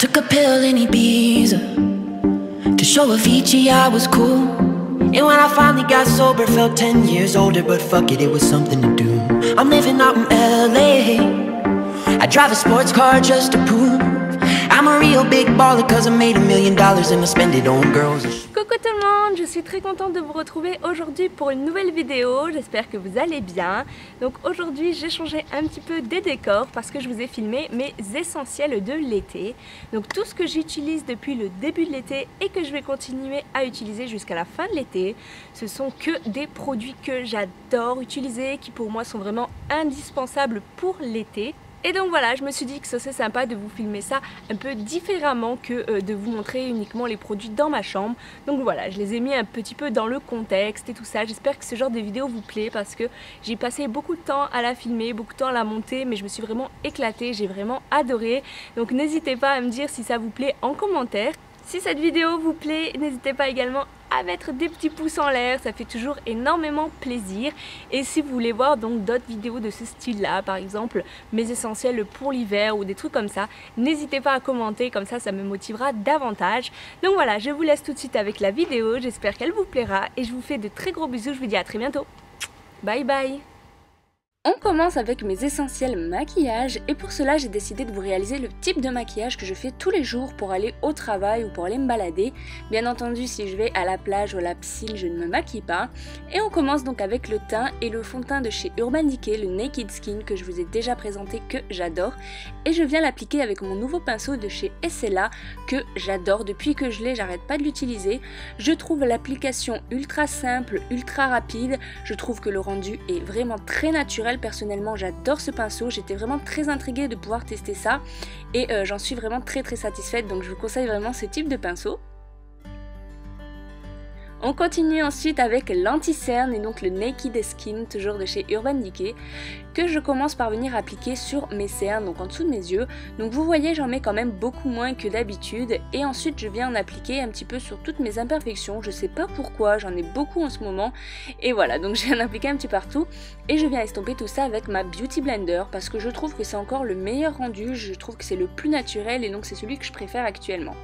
took a pill in Ibiza to show Avicii I was cool. And when I finally got sober, felt 10 years older, but fuck it, it was something to do. I'm living out in LA. I drive a sports car just to prove I'm a real big baller, cause I made $1 million and I spend it on girls. Coucou tout le monde, je suis très contente de vous retrouver aujourd'hui pour une nouvelle vidéo, j'espère que vous allez bien. Donc aujourd'hui j'ai changé un petit peu des décors parce que je vous ai filmé mes essentiels de l'été. Donc tout ce que j'utilise depuis le début de l'été et que je vais continuer à utiliser jusqu'à la fin de l'été, ce sont que des produits que j'adore utiliser, qui pour moi sont vraiment indispensables pour l'été. Et donc voilà, je me suis dit que ce serait sympa de vous filmer ça un peu différemment que de vous montrer uniquement les produits dans ma chambre. Donc voilà, je les ai mis un petit peu dans le contexte et tout ça. J'espère que ce genre de vidéo vous plaît parce que j'ai passé beaucoup de temps à la filmer, beaucoup de temps à la monter, mais je me suis vraiment éclatée, j'ai vraiment adoré. Donc n'hésitez pas à me dire si ça vous plaît en commentaire. Si cette vidéo vous plaît, n'hésitez pas également à mettre des petits pouces en l'air, ça fait toujours énormément plaisir. Et si vous voulez voir donc d'autres vidéos de ce style là, par exemple mes essentiels pour l'hiver ou des trucs comme ça, n'hésitez pas à commenter, comme ça me motivera davantage. Donc voilà, je vous laisse tout de suite avec la vidéo, j'espère qu'elle vous plaira et je vous fais de très gros bisous, je vous dis à très bientôt. Bye bye. On commence avec mes essentiels maquillage et pour cela j'ai décidé de vous réaliser le type de maquillage que je fais tous les jours pour aller au travail ou pour aller me balader. Bien entendu, si je vais à la plage ou à la piscine, je ne me maquille pas. Et on commence donc avec le teint et le fond de teint de chez Urban Decay, le Naked Skin que je vous ai déjà présenté, que j'adore. Et je viens l'appliquer avec mon nouveau pinceau de chez Essela que j'adore. Depuis que je l'ai, j'arrête pas de l'utiliser. Je trouve l'application ultra simple, ultra rapide. Je trouve que le rendu est vraiment très naturel. Personnellement j'adore ce pinceau, j'étais vraiment très intriguée de pouvoir tester ça et j'en suis vraiment très satisfaite, donc je vous conseille vraiment ce type de pinceau. On continue ensuite avec l'anti-cerne et donc le Naked Skin, toujours de chez Urban Decay, que je commence par venir appliquer sur mes cernes, donc en dessous de mes yeux. Donc vous voyez, j'en mets quand même beaucoup moins que d'habitude et ensuite je viens en appliquer un petit peu sur toutes mes imperfections. Je sais pas pourquoi, j'en ai beaucoup en ce moment et voilà, donc je viens en appliquer un petit partout et je viens estomper tout ça avec ma Beauty Blender parce que je trouve que c'est encore le meilleur rendu, je trouve que c'est le plus naturel et donc c'est celui que je préfère actuellement.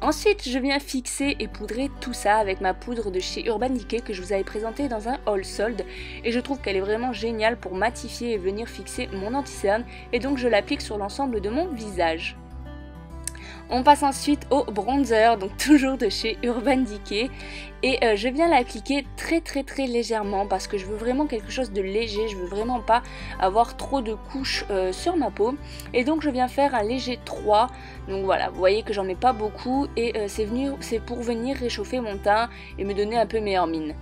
Ensuite, je viens fixer et poudrer tout ça avec ma poudre de chez Urban Decay que je vous avais présentée dans un haul sold et je trouve qu'elle est vraiment géniale pour matifier et venir fixer mon anti-cerne et donc je l'applique sur l'ensemble de mon visage. On passe ensuite au bronzer, donc toujours de chez Urban Decay et je viens l'appliquer très légèrement parce que je veux vraiment quelque chose de léger, je veux vraiment pas avoir trop de couches sur ma peau et donc je viens faire un léger 3, donc voilà, vous voyez que j'en mets pas beaucoup et c'est pour venir réchauffer mon teint et me donner un peu meilleure mine.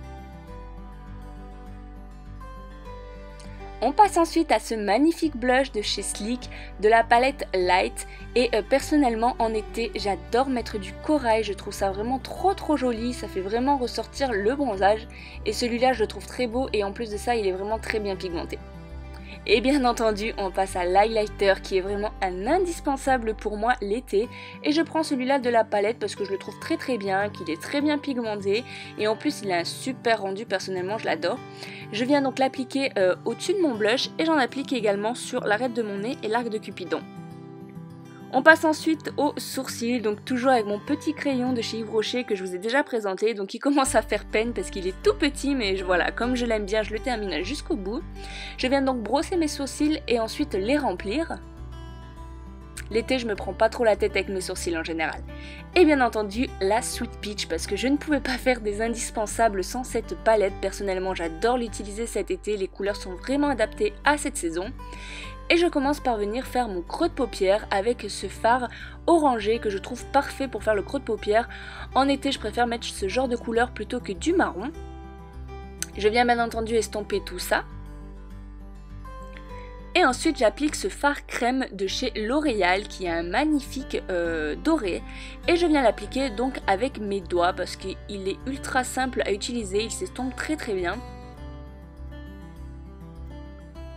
On passe ensuite à ce magnifique blush de chez Sleek de la palette Light et personnellement en été j'adore mettre du corail, je trouve ça vraiment trop joli, ça fait vraiment ressortir le bronzage et celui-là je le trouve très beau et en plus de ça il est vraiment très bien pigmenté. Et bien entendu on passe à l'highlighter qui est vraiment un indispensable pour moi l'été et je prends celui-là de la palette parce que je le trouve très bien, qu'il est très bien pigmenté et en plus il a un super rendu, personnellement je l'adore. Je viens donc l'appliquer au-dessus de mon blush et j'en applique également sur l'arête de mon nez et l'arc de Cupidon. On passe ensuite aux sourcils, donc toujours avec mon petit crayon de chez Yves Rocher que je vous ai déjà présenté, donc il commence à faire peine parce qu'il est tout petit mais voilà, comme je l'aime bien je le termine jusqu'au bout. Je viens donc brosser mes sourcils et ensuite les remplir. L'été je me prends pas trop la tête avec mes sourcils en général. Et bien entendu la Sweet Peach parce que je ne pouvais pas faire des indispensables sans cette palette, personnellement j'adore l'utiliser cet été, les couleurs sont vraiment adaptées à cette saison. Et je commence par venir faire mon creux de paupière avec ce fard orangé que je trouve parfait pour faire le creux de paupière. En été je préfère mettre ce genre de couleur plutôt que du marron. Je viens bien entendu estomper tout ça. Et ensuite j'applique ce fard crème de chez L'Oréal qui a un magnifique doré. Et je viens l'appliquer donc avec mes doigts parce qu'il est ultra simple à utiliser, il s'estompe très bien.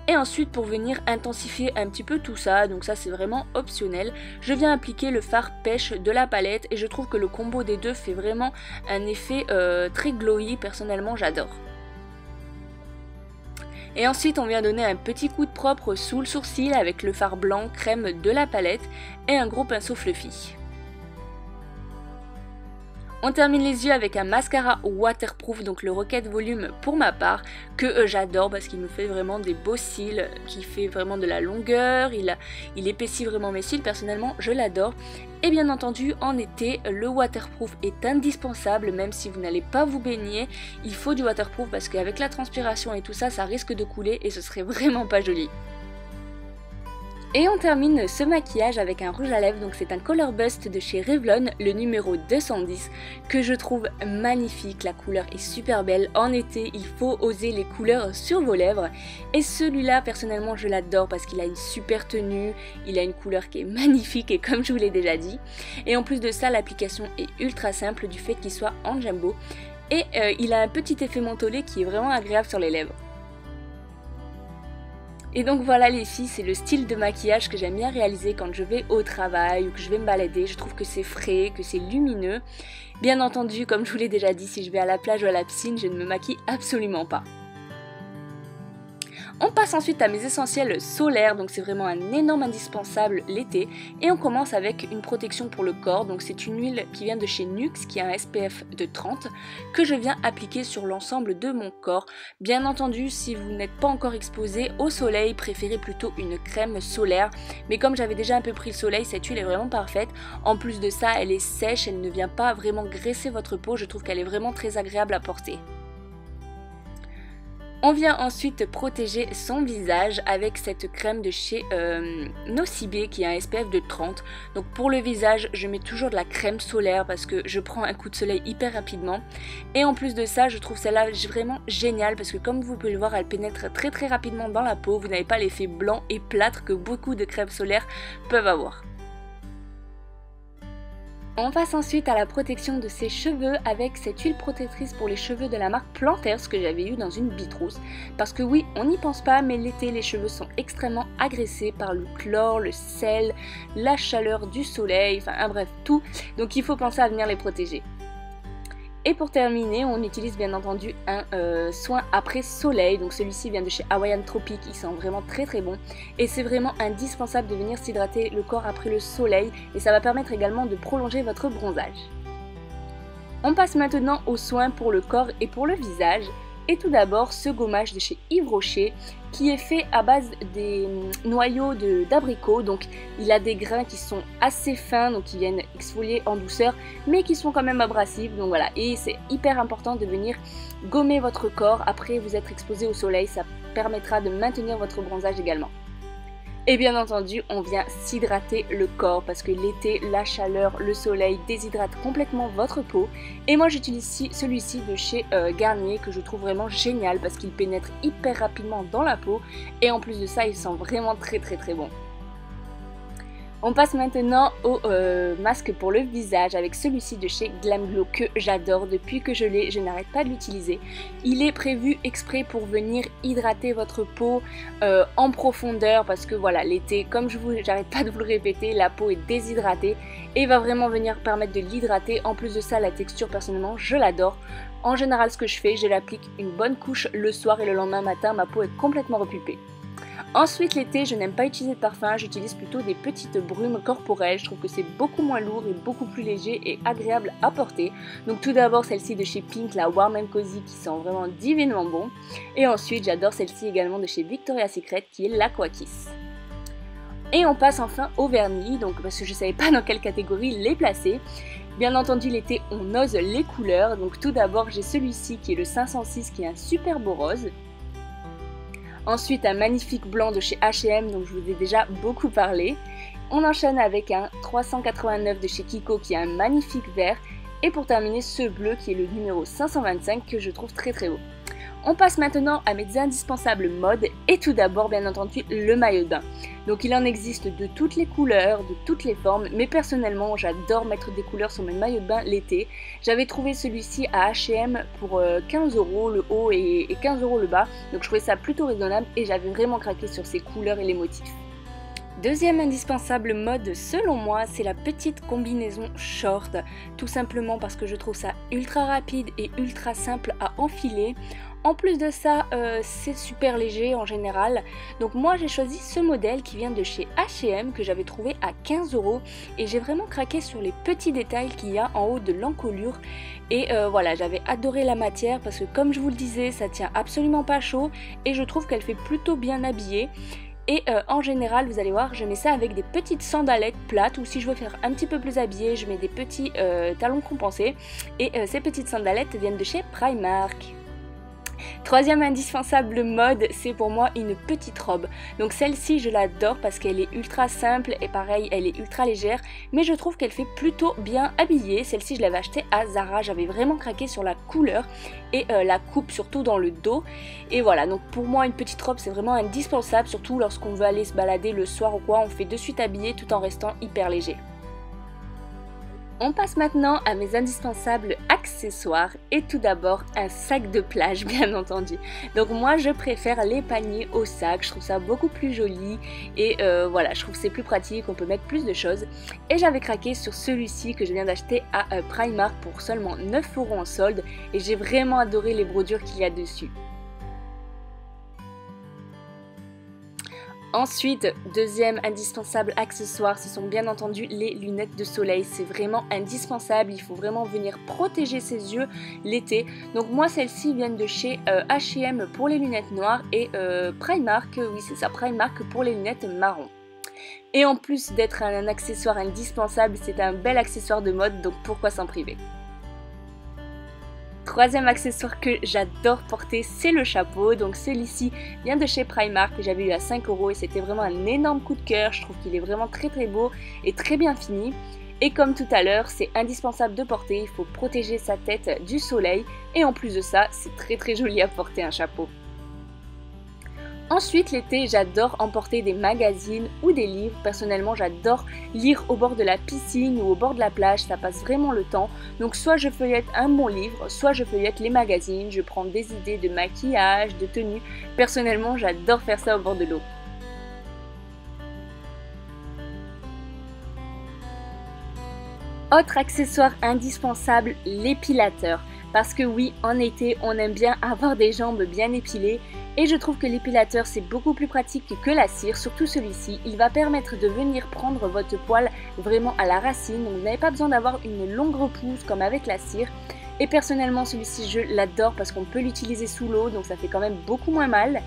Et ensuite pour venir intensifier un petit peu tout ça, donc ça c'est vraiment optionnel, je viens appliquer le fard pêche de la palette et je trouve que le combo des deux fait vraiment un effet très glowy, personnellement j'adore. Et ensuite on vient donner un petit coup de propre sous le sourcil avec le fard blanc crème de la palette et un gros pinceau fluffy. On termine les yeux avec un mascara waterproof, donc le Rocket Volume pour ma part, que j'adore parce qu'il me fait vraiment des beaux cils, qui fait vraiment de la longueur, il épaissit vraiment mes cils, personnellement je l'adore. Et bien entendu en été, le waterproof est indispensable, même si vous n'allez pas vous baigner, il faut du waterproof parce qu'avec la transpiration et tout ça, ça risque de couler et ce serait vraiment pas joli. Et on termine ce maquillage avec un rouge à lèvres, donc c'est un Color Bust de chez Revlon, le numéro 210, que je trouve magnifique, la couleur est super belle. En été, il faut oser les couleurs sur vos lèvres. Et celui-là, personnellement, je l'adore parce qu'il a une super tenue, il a une couleur qui est magnifique et comme je vous l'ai déjà dit. Et en plus de ça, l'application est ultra simple du fait qu'il soit en jumbo. Et il a un petit effet mentholé qui est vraiment agréable sur les lèvres. Et donc voilà les filles, c'est le style de maquillage que j'aime bien réaliser quand je vais au travail ou que je vais me balader. Je trouve que c'est frais, que c'est lumineux. Bien entendu, comme je vous l'ai déjà dit, si je vais à la plage ou à la piscine, je ne me maquille absolument pas. On passe ensuite à mes essentiels solaires, donc c'est vraiment un énorme indispensable l'été. Et on commence avec une protection pour le corps, donc c'est une huile qui vient de chez Nuxe, qui a un SPF de 30, que je viens appliquer sur l'ensemble de mon corps. Bien entendu, si vous n'êtes pas encore exposé au soleil, préférez plutôt une crème solaire. Mais comme j'avais déjà un peu pris le soleil, cette huile est vraiment parfaite. En plus de ça, elle est sèche, elle ne vient pas vraiment graisser votre peau, je trouve qu'elle est vraiment très agréable à porter. On vient ensuite protéger son visage avec cette crème de chez Nocibé qui a un SPF de 30. Donc pour le visage, je mets toujours de la crème solaire parce que je prends un coup de soleil hyper rapidement. Et en plus de ça, je trouve celle-là vraiment géniale parce que comme vous pouvez le voir, elle pénètre très rapidement dans la peau. Vous n'avez pas l'effet blanc et plâtre que beaucoup de crèmes solaires peuvent avoir. On passe ensuite à la protection de ses cheveux avec cette huile protectrice pour les cheveux de la marque Planters que j'avais eu dans une Bitrousse. Parce que oui, on n'y pense pas, mais l'été les cheveux sont extrêmement agressés par le chlore, le sel, la chaleur du soleil, enfin bref tout. Donc il faut penser à venir les protéger. Et pour terminer, on utilise bien entendu un soin après soleil, donc celui-ci vient de chez Hawaiian Tropic, il sent vraiment très bon et c'est vraiment indispensable de venir s'hydrater le corps après le soleil et ça va permettre également de prolonger votre bronzage. On passe maintenant aux soins pour le corps et pour le visage. Et tout d'abord ce gommage de chez Yves Rocher qui est fait à base des noyaux d'abricot, donc il a des grains qui sont assez fins, donc qui viennent exfolier en douceur mais qui sont quand même abrasifs, donc voilà. Et c'est hyper important de venir gommer votre corps après vous être exposé au soleil, ça permettra de maintenir votre bronzage également. Et bien entendu, on vient s'hydrater le corps parce que l'été, la chaleur, le soleil déshydrate complètement votre peau. Et moi j'utilise celui-ci de chez Garnier que je trouve vraiment génial parce qu'il pénètre hyper rapidement dans la peau et en plus de ça, il sent vraiment très bon. On passe maintenant au masque pour le visage avec celui-ci de chez Glam Glow que j'adore. Depuis que je l'ai, je n'arrête pas de l'utiliser. Il est prévu exprès pour venir hydrater votre peau en profondeur parce que voilà, l'été, comme j'arrête pas de vous le répéter, la peau est déshydratée et va vraiment venir permettre de l'hydrater. En plus de ça, la texture, personnellement, je l'adore. En général, ce que je fais, je l'applique une bonne couche le soir et le lendemain matin, ma peau est complètement repulpée. Ensuite l'été, je n'aime pas utiliser de parfum, j'utilise plutôt des petites brumes corporelles, je trouve que c'est beaucoup moins lourd et beaucoup plus léger et agréable à porter. Donc tout d'abord celle-ci de chez Pink, la Warm & Cozy qui sent vraiment divinement bon. Et ensuite j'adore celle-ci également de chez Victoria's Secret qui est l'Aqua Kiss. Et on passe enfin au vernis, donc parce que je ne savais pas dans quelle catégorie les placer. Bien entendu l'été on ose les couleurs, donc tout d'abord j'ai celui-ci qui est le 506 qui est un super beau rose. Ensuite un magnifique blanc de chez H&M dont je vous ai déjà beaucoup parlé. On enchaîne avec un 389 de chez Kiko qui a un magnifique vert. Et pour terminer ce bleu qui est le numéro 525 que je trouve très beau. On passe maintenant à mes indispensables modes et tout d'abord bien entendu le maillot de bain. Donc il en existe de toutes les couleurs, de toutes les formes, mais personnellement j'adore mettre des couleurs sur mes maillots de bain l'été. J'avais trouvé celui-ci à H&M pour 15 € le haut et 15 € le bas, donc je trouvais ça plutôt raisonnable et j'avais vraiment craqué sur ces couleurs et les motifs. Deuxième indispensable mode selon moi, c'est la petite combinaison short, tout simplement parce que je trouve ça ultra rapide et ultra simple à enfiler. En plus de ça, c'est super léger en général. Donc moi j'ai choisi ce modèle qui vient de chez H&M que j'avais trouvé à 15 € et j'ai vraiment craqué sur les petits détails qu'il y a en haut de l'encolure. Et voilà, j'avais adoré la matière parce que comme je vous le disais, ça tient absolument pas chaud et je trouve qu'elle fait plutôt bien habiller. Et en général, vous allez voir, je mets ça avec des petites sandalettes plates ou si je veux faire un petit peu plus habillé, je mets des petits talons compensés. Et ces petites sandalettes viennent de chez Primark. Troisième indispensable mode, c'est pour moi une petite robe. Donc celle-ci je l'adore parce qu'elle est ultra simple et pareil elle est ultra légère, mais je trouve qu'elle fait plutôt bien habillée. Celle-ci je l'avais achetée à Zara, j'avais vraiment craqué sur la couleur et la coupe surtout dans le dos. Et voilà, donc pour moi une petite robe c'est vraiment indispensable, surtout lorsqu'on veut aller se balader le soir ou quoi, on fait de suite habillé tout en restant hyper léger. On passe maintenant à mes indispensables accessoires et tout d'abord un sac de plage bien entendu. Donc moi je préfère les paniers au sac, je trouve ça beaucoup plus joli et voilà, je trouve que c'est plus pratique, on peut mettre plus de choses. Et j'avais craqué sur celui-ci que je viens d'acheter à Primark pour seulement 9 € en solde et j'ai vraiment adoré les brodures qu'il y a dessus. Ensuite, deuxième indispensable accessoire, ce sont bien entendu les lunettes de soleil. C'est vraiment indispensable, il faut vraiment venir protéger ses yeux l'été. Donc moi celles-ci viennent de chez H&M pour les lunettes noires et Primark, oui c'est ça, Primark pour les lunettes marron. Et en plus d'être un accessoire indispensable, c'est un bel accessoire de mode, donc pourquoi s'en priver? Troisième accessoire que j'adore porter, c'est le chapeau. Donc celui-ci vient de chez Primark que j'avais eu à 5 € et c'était vraiment un énorme coup de cœur. Je trouve qu'il est vraiment très beau et très bien fini. Et comme tout à l'heure, c'est indispensable de porter, il faut protéger sa tête du soleil. Et en plus de ça, c'est très joli à porter un chapeau. Ensuite l'été j'adore emporter des magazines ou des livres. Personnellement j'adore lire au bord de la piscine ou au bord de la plage, ça passe vraiment le temps. Donc soit je feuillette un bon livre, soit je feuillette les magazines, je prends des idées de maquillage, de tenue. Personnellement j'adore faire ça au bord de l'eau. Autre accessoire indispensable, l'épilateur. Parce que oui, en été, on aime bien avoir des jambes bien épilées et je trouve que l'épilateur c'est beaucoup plus pratique que la cire, surtout celui-ci. Il va permettre de venir prendre votre poil vraiment à la racine, donc vous n'avez pas besoin d'avoir une longue repousse comme avec la cire. Et personnellement celui-ci je l'adore parce qu'on peut l'utiliser sous l'eau, donc ça fait quand même beaucoup moins mal.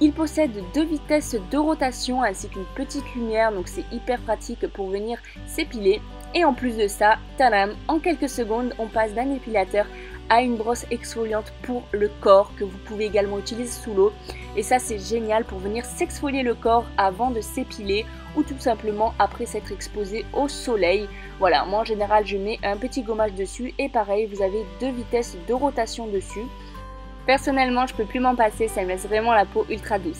Il possède 2 vitesses de rotation ainsi qu'une petite lumière, donc c'est hyper pratique pour venir s'épiler. Et en plus de ça, tadam, en quelques secondes on passe d'un épilateur à une brosse exfoliante pour le corps que vous pouvez également utiliser sous l'eau. Et ça c'est génial pour venir s'exfolier le corps avant de s'épiler ou tout simplement après s'être exposé au soleil. Voilà, moi en général je mets un petit gommage dessus et pareil vous avez 2 vitesses de rotation dessus. Personnellement je peux plus m'en passer, ça me laisse vraiment la peau ultra douce.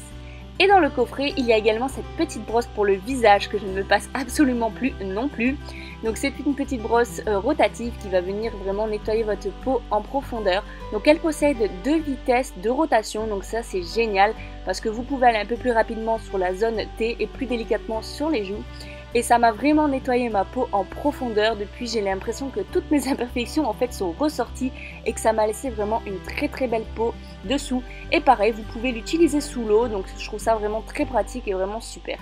Et dans le coffret, il y a également cette petite brosse pour le visage que je ne me passe absolument plus non plus. Donc c'est une petite brosse rotative qui va venir vraiment nettoyer votre peau en profondeur. Donc elle possède 2 vitesses de rotation, donc ça c'est génial parce que vous pouvez aller un peu plus rapidement sur la zone T et plus délicatement sur les joues. Et ça m'a vraiment nettoyé ma peau en profondeur. Depuis j'ai l'impression que toutes mes imperfections en fait sont ressorties et que ça m'a laissé vraiment une très belle peau dessous. Et pareil vous pouvez l'utiliser sous l'eau, donc je trouve ça vraiment très pratique et vraiment super.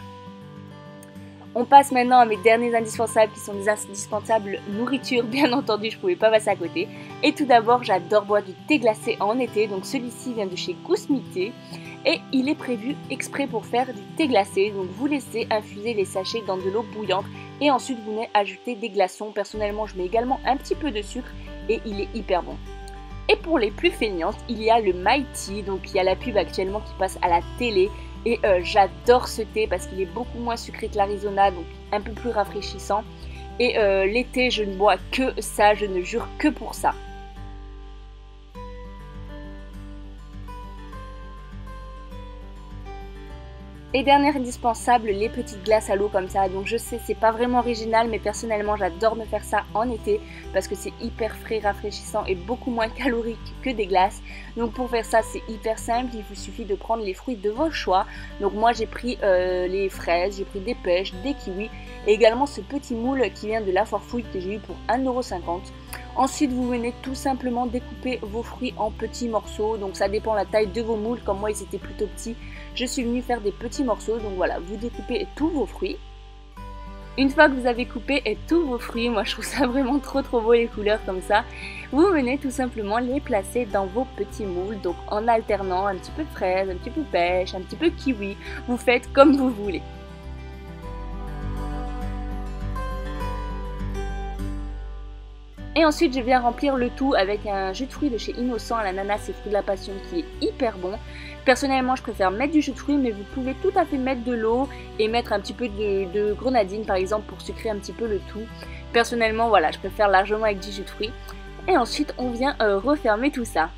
On passe maintenant à mes derniers indispensables qui sont des indispensables nourriture, bien entendu je pouvais pas passer à côté. Et tout d'abord j'adore boire du thé glacé en été, donc celui-ci vient de chez Kousmité. Et il est prévu exprès pour faire du thé glacé, donc vous laissez infuser les sachets dans de l'eau bouillante et ensuite vous venez ajouter des glaçons. Personnellement je mets également un petit peu de sucre et il est hyper bon. Et pour les plus feignantes, il y a le My Tea, donc il y a la pub actuellement qui passe à la télé et j'adore ce thé parce qu'il est beaucoup moins sucré que l'Arizona, donc un peu plus rafraîchissant. Et l'été je ne bois que ça, je ne jure que pour ça. Et dernier indispensable, les petites glaces à l'eau comme ça. Donc je sais c'est pas vraiment original mais personnellement j'adore me faire ça en été parce que c'est hyper frais, rafraîchissant et beaucoup moins calorique que des glaces. Donc pour faire ça c'est hyper simple, il vous suffit de prendre les fruits de vos choix. Donc moi j'ai pris les fraises, j'ai pris des pêches, des kiwis et également ce petit moule qui vient de la Forfouille que j'ai eu pour 1,50 €. Ensuite, vous venez tout simplement découper vos fruits en petits morceaux. Donc ça dépend la taille de vos moules. Comme moi, ils étaient plutôt petits, je suis venue faire des petits morceaux. Donc voilà, vous découpez tous vos fruits. Une fois que vous avez coupé tous vos fruits, moi je trouve ça vraiment trop beau les couleurs comme ça, vous venez tout simplement les placer dans vos petits moules, donc en alternant un petit peu de fraise, un petit peu pêche, un petit peu kiwi, vous faites comme vous voulez. Et ensuite je viens remplir le tout avec un jus de fruits de chez Innocent à l'ananas et fruits de la passion qui est hyper bon. Personnellement je préfère mettre du jus de fruits, mais vous pouvez tout à fait mettre de l'eau et mettre un petit peu de grenadine par exemple pour sucrer un petit peu le tout. Personnellement voilà, je préfère largement avec du jus de fruits. Et ensuite on vient refermer tout ça.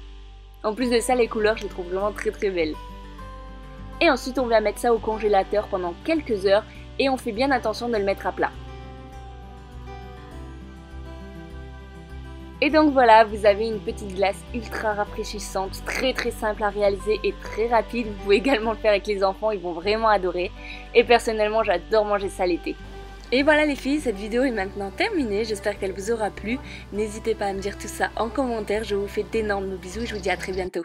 En plus de ça, les couleurs je les trouve vraiment très belles. Et ensuite on vient mettre ça au congélateur pendant quelques heures et on fait bien attention de le mettre à plat. Et donc voilà, vous avez une petite glace ultra rafraîchissante, très simple à réaliser et très rapide. Vous pouvez également le faire avec les enfants, ils vont vraiment adorer. Et personnellement, j'adore manger ça l'été. Et voilà les filles, cette vidéo est maintenant terminée, j'espère qu'elle vous aura plu. N'hésitez pas à me dire tout ça en commentaire, je vous fais d'énormes bisous et je vous dis à très bientôt.